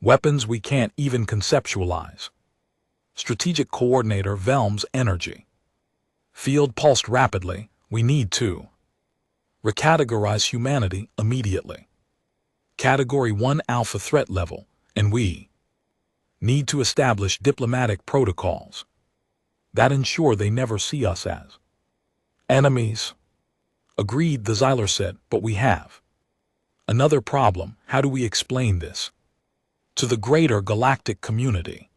weapons we can't even conceptualize. Strategic Coordinator Velm's energy field pulsed rapidly. We need to recategorize humanity immediately. Category 1 Alpha threat level, and we need to establish diplomatic protocols that ensure they never see us as enemies. Agreed, the Xyler said, but we have another problem. How do we explain this to the greater galactic community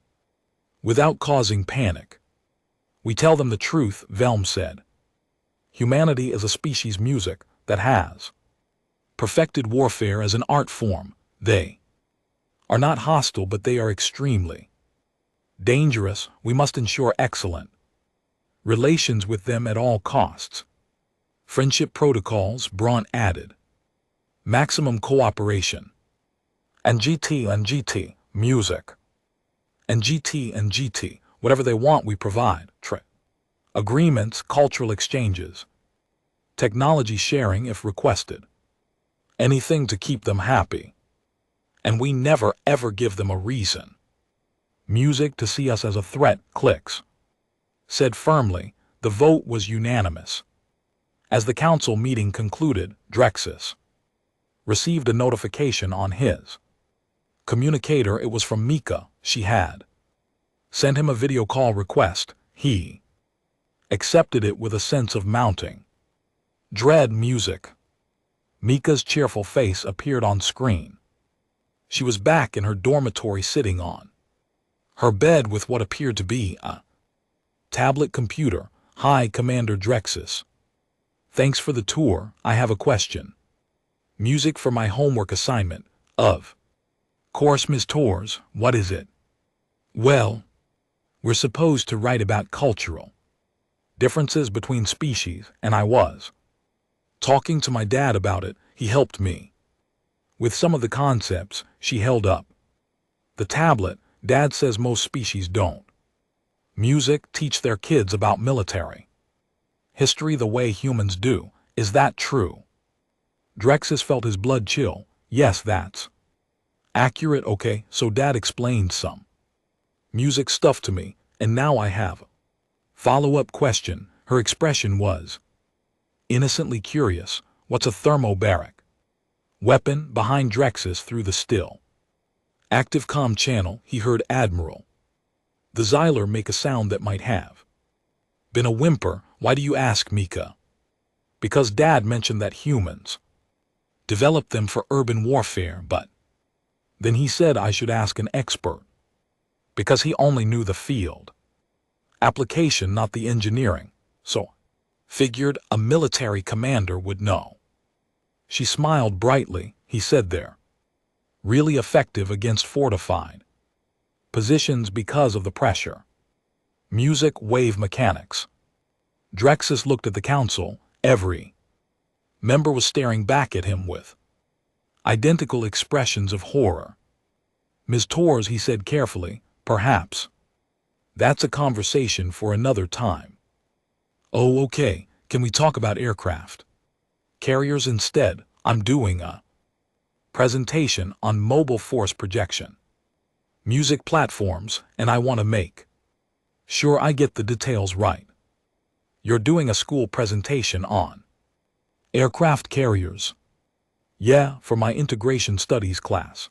without causing panic? We tell them the truth, Velm said. Humanity is a species music that has perfected warfare as an art form. They are not hostile, but they are extremely dangerous. We must ensure excellent relations with them at all costs. Friendship protocols, Braun added. Maximum cooperation. And GT, music. And GT, whatever they want we provide. Agreements, cultural exchanges. Technology sharing if requested. Anything to keep them happy. And we never ever give them a reason. Music to see us as a threat, clicks. Said firmly. The vote was unanimous. As the council meeting concluded, Drexus received a notification on his communicator. It was from Mika. She had sent him a video call request. He accepted it with a sense of mounting dread. Music. Mika's cheerful face appeared on screen. She was back in her dormitory, sitting on her bed with what appeared to be a tablet computer. Hi, Commander Drexus. Thanks for the tour. I have a question. Music for my homework assignment. Of course, Ms. Torres. What is it? Well, we're supposed to write about cultural differences between species, and I was talking to my dad about it. He helped me with some of the concepts. She held up the tablet. Dad says most species don't music teach their kids about military history the way humans do. Is that true? Drexus felt his blood chill. Yes, that's accurate. Okay, so Dad explained some music stuff to me, and now I have a follow-up question. Her expression was innocently curious. What's a thermobaric weapon? Behind Drexus, through the still active comm channel, he heard Admiral the Xyler make a sound that might have been a whimper. Why do you ask, Mika? Because Dad mentioned that humans developed them for urban warfare, but then he said I should ask an expert because he only knew the field application, not the engineering. So figured a military commander would know. She smiled brightly. He said they're really effective against fortified positions because of the pressure. Music, wave mechanics. Drexus looked at the council. Every member was staring back at him with identical expressions of horror. Ms. Torres, he said carefully, perhaps that's a conversation for another time. Oh, okay. Can we talk about aircraft carriers instead? I'm doing a presentation on mobile force projection music platforms, and I want to make sure I get the details right. You're doing a school presentation on aircraft carriers? Yeah, for my integration studies class.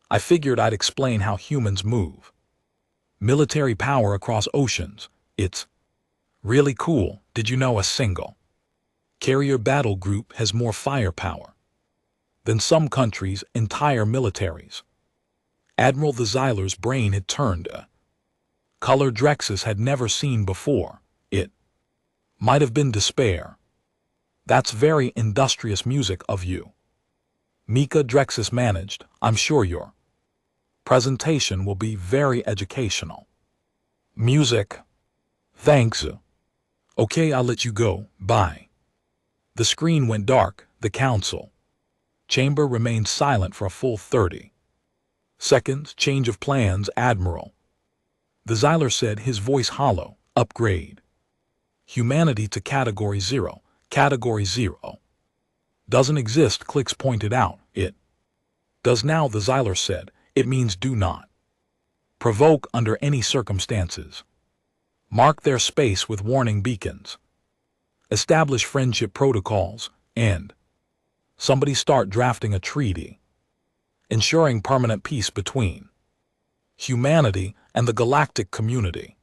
I figured I'd explain how humans move military power across oceans. It's really cool. Did you know a single carrier battle group has more firepower than some countries' entire militaries? Admiral the Xyler's brain had turned a color Drexus had never seen before. It might have been despair. That's very industrious music of you, Mika. Drexus managed. I'm sure your presentation will be very educational. Music. Thanks. Okay, I'll let you go. Bye. The screen went dark. The council chamber remained silent for a full 30 seconds. Change of plans, Admiral the Xyler said, his voice hollow. Upgrade humanity to Category 0. Category 0. Doesn't exist, Clicks pointed out. It does now, the Xyler said. It means do not provoke under any circumstances. Mark their space with warning beacons. Establish friendship protocols, and somebody start drafting a treaty, ensuring permanent peace between humanity and the galactic community.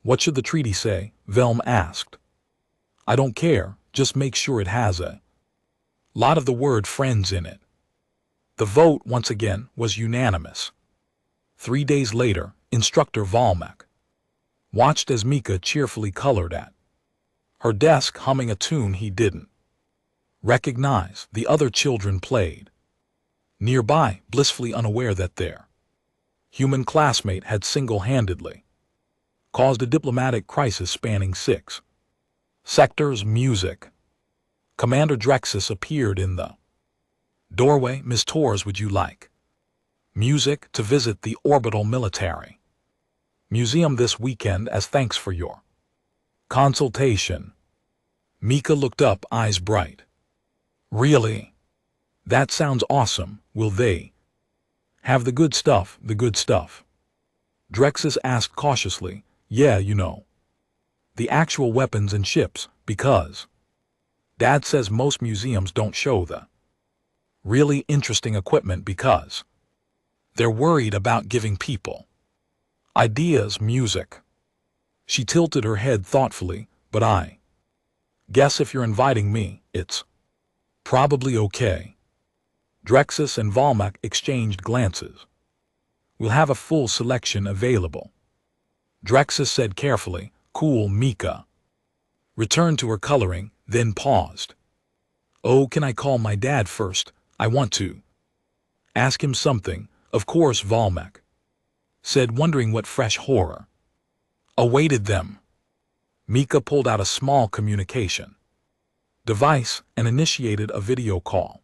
What should the treaty say? Velm asked. I don't care, just make sure it has a lot of the word friends in it. The vote, once again, was unanimous. 3 days later, Instructor Volmek watched as Mika cheerfully colored at her desk, humming a tune he didn't recognize. The other children played nearby, blissfully unaware that their human classmate had single-handedly caused a diplomatic crisis spanning 6 sectors. Music. Commander Drexus appeared in the doorway. Miss Torres, would you like music to visit the Orbital Military Museum this weekend as thanks for your consultation? Mika looked up, eyes bright. Really? That sounds awesome. Will they have the good stuff? The good stuff? Drexus asked cautiously. Yeah, you know, the actual weapons and ships, because Dad says most museums don't show the really interesting equipment because they're worried about giving people ideas. Music. She tilted her head thoughtfully. But I guess if you're inviting me, it's probably okay. Drexus and Volmek exchanged glances. We'll have a full selection available, Drexus said carefully. Cool. Mika returned to her coloring, then paused. Oh, can I call my dad first? I want to ask him something. Of course, Volmek said, wondering what fresh horror awaited them. Mika pulled out a small communication device and initiated a video call.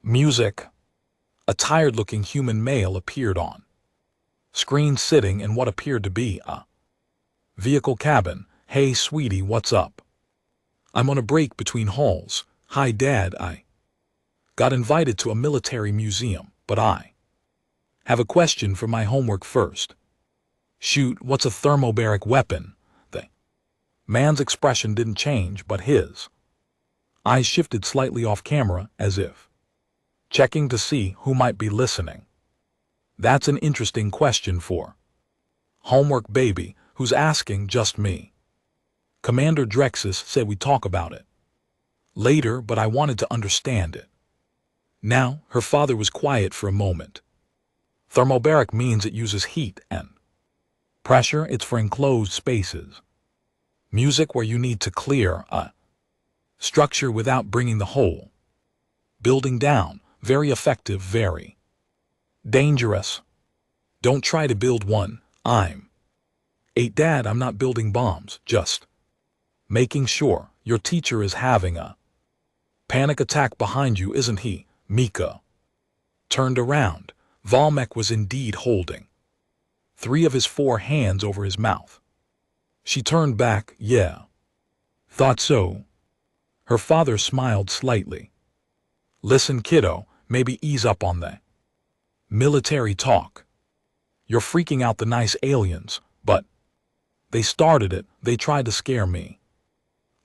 Music. A tired-looking human male appeared on screen, sitting in what appeared to be a vehicle cabin. Hey, sweetie, what's up? I'm on a break between hauls. Hi, Dad, I got invited to a military museum, but I have a question for my homework first. Shoot, what's a thermobaric weapon? The man's expression didn't change, but his eyes shifted slightly off camera, as if checking to see who might be listening. That's an interesting question for homework, baby. Who's asking? Just me. Commander Drexus said we talk about it later, but I wanted to understand it now. Her father was quiet for a moment. Thermobaric means it uses heat and pressure. It's for enclosed spaces. Music, where you need to clear a structure without bringing the whole building down. Very effective, very dangerous. Don't try to build one. Dad, I'm not building bombs, just making sure. Your teacher is having a panic attack behind you, isn't he? Mika turned around. Volmek was indeed holding 3 of his 4 hands over his mouth. She turned back. Yeah. Thought so. Her father smiled slightly. Listen, kiddo, maybe ease up on the military talk. You're freaking out the nice aliens, but they started it. They tried to scare me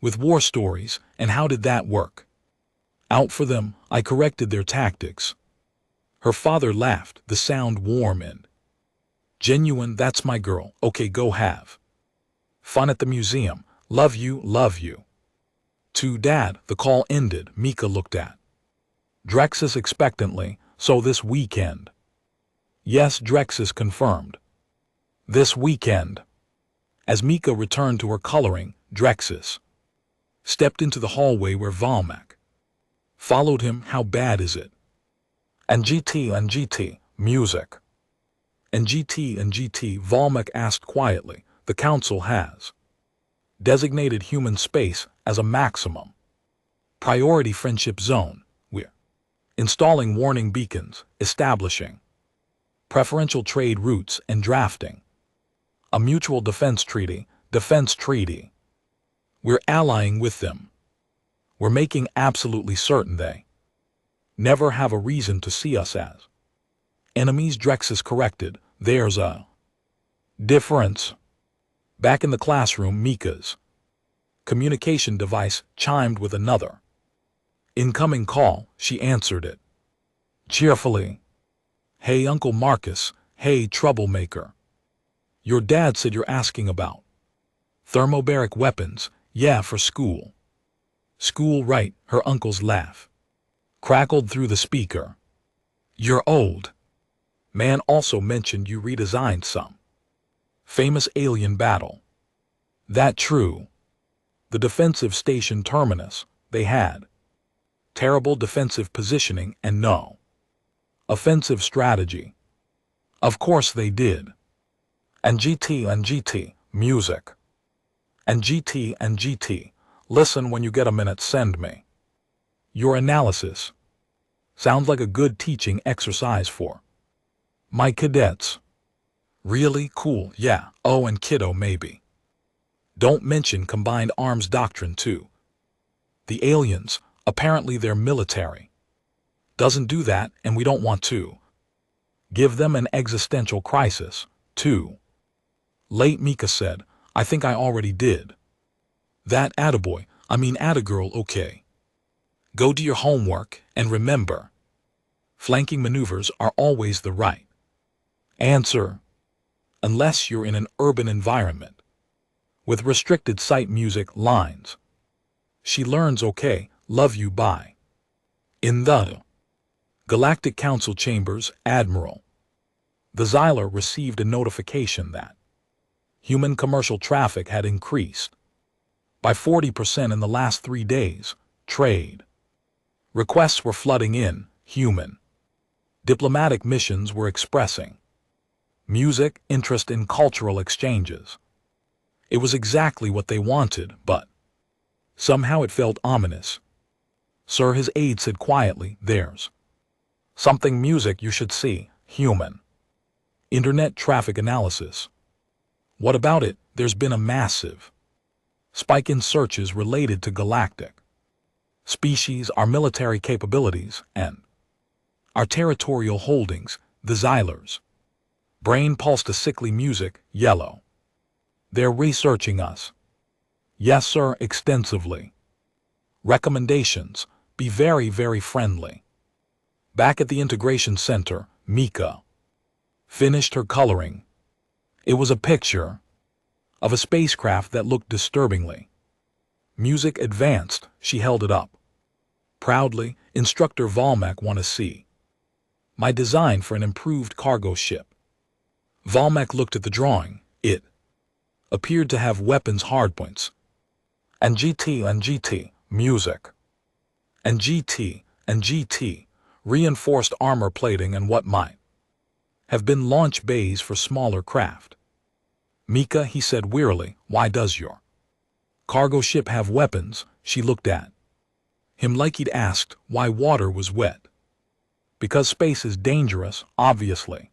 with war stories, and how did that work out for them? I corrected their tactics. Her father laughed, the sound warm and genuine. That's my girl. Okay, go have fun at the museum. Love you, love you. To Dad. The call ended. Mika looked at Drexus expectantly. So this weekend? Yes, Drexus confirmed. This weekend. As Mika returned to her coloring, Drexus stepped into the hallway where Volmek followed him. How bad is it? And GT, music. And GT, Volmek asked quietly. The council has designated human space as a maximum priority friendship zone. We're installing warning beacons, establishing preferential trade routes, and drafting a mutual defense treaty. We're allying with them. We're making absolutely certain they never have a reason to see us as enemies. Drexus corrected. There's a difference. Back in the classroom, Mika's communication device chimed with another incoming call. She answered it cheerfully. Hey, Uncle Marcus. Hey, troublemaker. Your dad said you're asking about thermobaric weapons. Yeah, for school. School, right? Her uncle's laugh crackled through the speaker. Your old man also mentioned you redesigned some famous alien battle. That true? The defensive station terminus, they had terrible defensive positioning and no offensive strategy. Of course they did. And GT, music. And GT, listen, when you get a minute, send me your analysis. Sounds like a good teaching exercise for my cadets. Really cool, yeah. Oh, and kiddo, maybe don't mention combined arms doctrine too. The aliens, apparently they're military. Doesn't do that, and we don't want to give them an existential crisis, too. Late Mika said, I think I already did. That attaboy, attagirl, okay. Go do your homework, and remember, flanking maneuvers are always the right answer, unless you're in an urban environment with restricted sight music lines. She learns, okay, love you, bye. In the Galactic Council chambers, Admiral the Xyler received a notification that human commercial traffic had increased by 40% in the last 3 days. Trade requests were flooding in. Human diplomatic missions were expressing music interest in cultural exchanges. It was exactly what they wanted, but somehow it felt ominous. Sir, his aide said quietly, there's something music you should see. Human internet traffic analysis. What about it? There's been a massive spike in searches related to galactic species, our military capabilities, and our territorial holdings. The Xylers brain pulsed a sickly music. Yellow. They're researching us. Yes, sir, extensively. Recommendations: be very, very friendly. Back at the integration center, Mika finished her coloring. It was a picture of a spacecraft that looked disturbingly music advanced. She held it up proudly. Instructor Volmek, want to see my design for an improved cargo ship. Volmek looked at the drawing. It appeared to have weapons hardpoints. And GT, music. And GT, reinforced armor plating and what might have been launch bays for smaller craft. Mika, he said wearily, why does your cargo ship have weapons? She looked at him like he'd asked why water was wet. Because space is dangerous, obviously.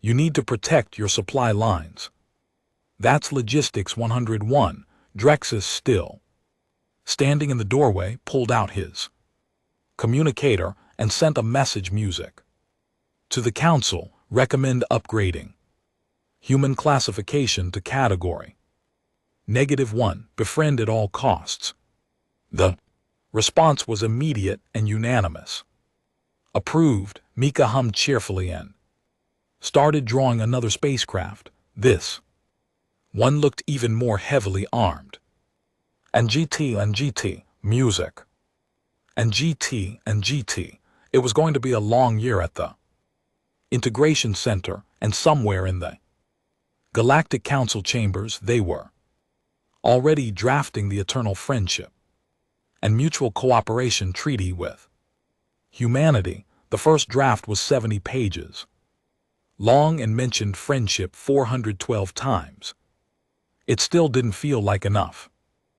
You need to protect your supply lines. That's Logistics 101. Drexus, still standing in the doorway, pulled out his communicator and sent a message. Music. To the Council, recommend upgrading human classification to Category -1, befriend at all costs. The response was immediate and unanimous. Approved. Mika hummed cheerfully and started drawing another spacecraft. This one looked even more heavily armed. And GT, music. And GT, it was going to be a long year at the Integration Center, and somewhere in the Galactic Council chambers they were already drafting the Eternal Friendship and Mutual Cooperation Treaty with humanity. The first draft was 70 pages long and mentioned friendship 412 times. It still didn't feel like enough.